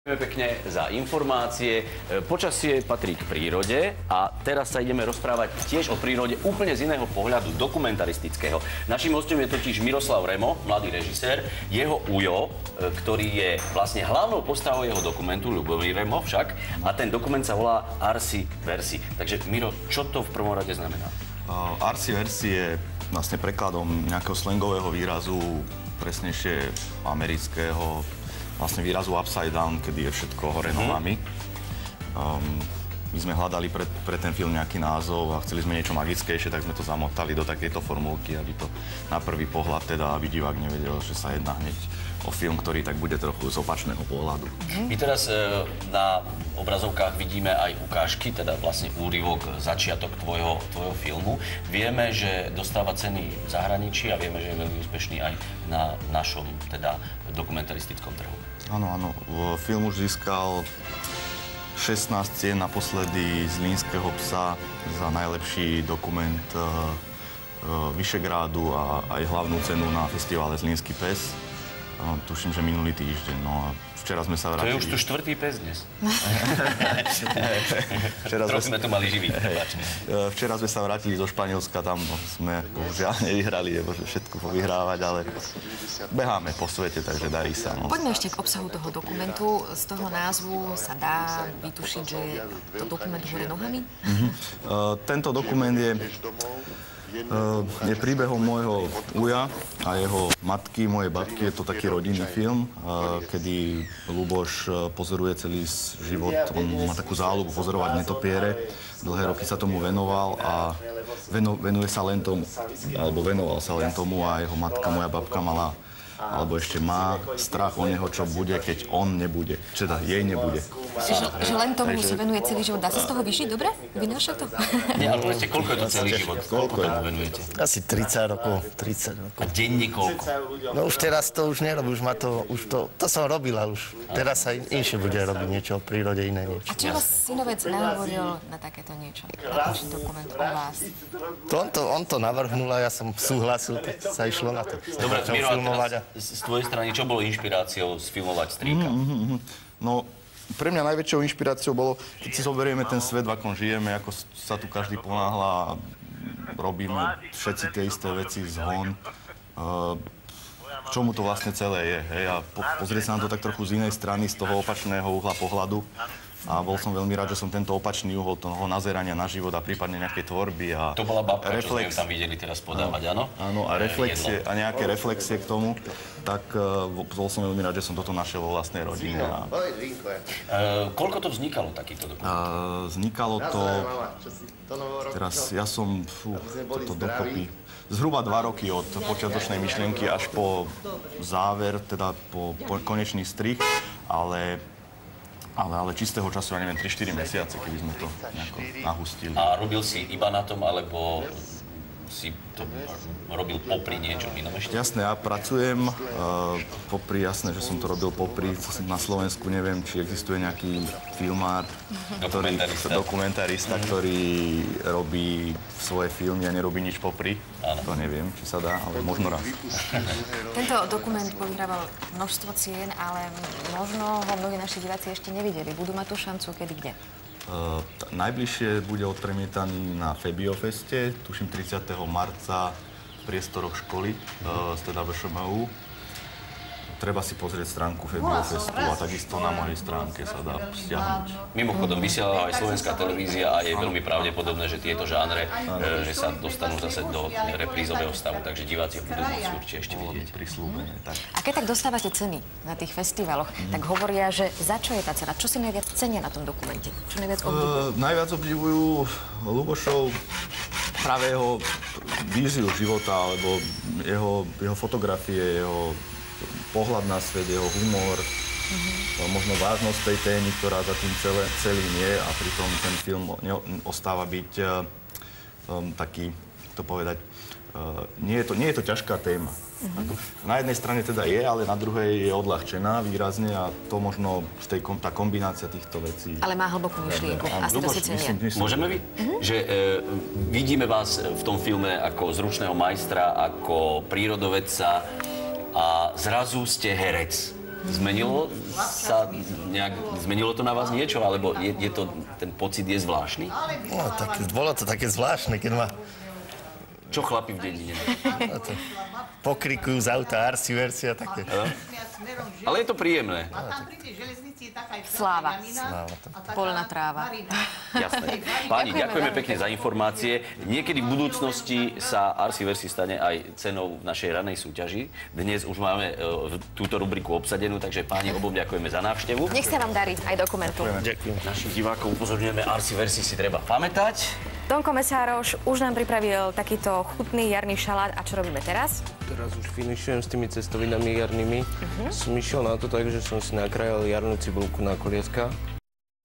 Pekne za informácie. Počasie patrí k prírode a teraz sa ideme rozprávať tiež o prírode úplne z iného pohľadu, dokumentaristického. Naším hostom je totiž Miroslav Remo, mladý režisér, jeho ujo, ktorý je vlastne hlavnou postavou jeho dokumentu, Ľubomír Remo však, a ten dokument sa volá Arsi Versi. Takže Miro, čo to v prvom rade znamená? Arsi Versi je vlastne prekladom nejakého slangového výrazu, presnejšie amerického, vlastne výrazu upside down, kedy je všetko hore nohami. My sme hľadali pre ten film nejaký názov a chceli sme niečo magickejšie, tak sme to zamotali do takejto formulky, aby to na prvý pohľad teda, aby divák nevedel, že sa jedná hneď o film, ktorý tak bude trochu z opačného pohľadu. My teraz na obrazovkách vidíme aj ukážky, teda vlastne úryvok, začiatok tvojho filmu. Vieme, že dostáva ceny v zahraničí a vieme, že je veľmi úspešný aj na našom teda dokumentaristickom trhu. Áno, áno. Film už získal 16 cien, naposledy z Zlínskeho psa za najlepší dokument Vyšegrádu a aj hlavnú cenu na festivale Zlínsky pes. Tuším, že minulý týždeň. No a včera sme sa vrátili... To je už tu štvrtý pes dnes. Trochu sme tu mali živý. Včera sme sa vrátili do Španielska, tam sme bohužiaľ nevyhrali, lebo všetko povyhrávať, ale beháme po svete, takže darí sa. No. Poďme ešte k obsahu toho dokumentu. Z toho názvu sa dá vytušiť, že je to dokument hore nohami? Tento dokument je príbehom môjho uja a jeho matky, mojej babky. Je to taký rodinný film, kedy Ľuboš pozoruje celý život. On má takú záľubu pozorovať netopiere. Dlhé roky sa tomu venoval a venuje sa len tomu, alebo venoval sa len tomu a jeho matka, moja babka mala alebo ešte má strach o neho, čo bude, keď on nebude. Teda jej nebude. Že len tomu sa venuje celý život. Dá sa z toho vyšiť, dobre? Vynáša to? Nie, ale povedzte, koľko je to celý život? Koľko tomu venujete? Asi 30 rokov. 30 rokov. A denne koľko? No už teraz to už nerobí, už ma to, to som robila už. Teraz sa inšie bude robiť niečo o prírode, iné niečo. A čo vás synovec nahovoril na takéto niečo? Natočiť dokument o vás? On to navrhnul a ja som súhlasil, tak sa išlo na to. Dobre, Miro, a teraz z tvojej strany, čo bolo inšpiráciou sfilmovať strýka? No, pre mňa najväčšou inšpiráciou bolo, keď si zoberieme ten svet, v akom žijeme, ako sa tu každý ponáhľa a robíme všetci tie isté veci, zhon. Čomu to vlastne celé je, hej? A pozrieť sa na to tak trochu z inej strany, z toho opačného uhla pohľadu. A bol som veľmi rád, že som tento opačný uhol toho nazerania na život a prípadne nejakej tvorby a... To bola babka, čo sme tam videli teraz podávať, áno? Áno, a reflexie, a nejaké reflexie k tomu, tak bol som veľmi rád, že som toto našiel vo vlastnej rodine. Koľko to vznikalo, takýto dokument? Vznikalo to... Teraz ja som... toto dokopy... Zhruba 2 roky od počiatočnej myšlienky až po záver, teda po konečný strih, ale čistého času, ja neviem, 3-4 mesiace, keby sme to nejako nahustili. A robil si iba na tom, alebo si to robil popri niečom inom ešte? Jasné, ja pracujem popri, jasné, že som to robil popri. Na Slovensku neviem, či existuje nejaký filmár, dokumentarista, ktorý robí svoje filmy a nerobí nič popri. Áno. To neviem, či sa dá, ale možno raz. Tento dokument povyhrával množstvo cien, ale možno ho mnohí naši diváci ešte nevideli. Budú mať tú šancu kedy, kde? Najbližšie bude odpremietaný na Febiofeste, tuším 30. marca v priestoroch školy, teda VŠMU. Treba si pozrieť stránku Febiofestu a takisto na mojej stránke sa dá stiahnuť. Mimochodom, vysiela aj slovenská televízia a je veľmi pravdepodobné, že tieto žánre, že sa dostanú zase do reprízového stavu, takže diváci budú môcť určite ešte vidieť. Prislúbené, tak. A keď tak dostávate ceny na tých festivaloch, tak hovoria, že za čo je tá cena? Čo si najviac cenia na tom dokumente? Čo najviac obdivujú? Najviac obdivujú Ľubošov práve jeho víziu života, alebo jeho fotografie, jeho pohľad na svet, jeho humor, možno vážnosť tej témy, ktorá za tým celým je a pritom ten film ostáva byť taký, to povedať, nie je to ťažká téma. Na jednej strane teda je, ale na druhej je odľahčená výrazne a to možno tá kombinácia týchto vecí. Ale má hlbokú myšlienku. Asi to si cenia. Môžeme vy? Že vidíme vás v tom filme ako zručného majstra, ako prírodovedca a zrazu ste herec. Zmenilo to na vás niečo, alebo ten pocit je zvláštny? No, tak, bolo to také zvláštne, keď ma Čo chlapi v dedine? pokrikujú z auta Arsi versia také. Ale je to príjemné. Sláva. Polná tráva. Jasné. Páni, ďakujeme pekne za informácie. Niekedy v budúcnosti sa Arsi Versi stane aj cenou v našej ranej súťaži. Dnes už máme túto rubriku obsadenú, takže páni, obom ďakujeme za návštevu. Nech sa vám darí aj dokumentu. Ďakujem. Našich divákov upozorňujeme, Arsi Versi si treba pamätať. Tonko Mesároš už nám pripravil takýto chutný jarný šalát. A čo robíme teraz? Teraz už finišujem s tými cestovinami jarnými. Som išiel na to tak, že som si nakrájal jarnú cibulku na kolieska.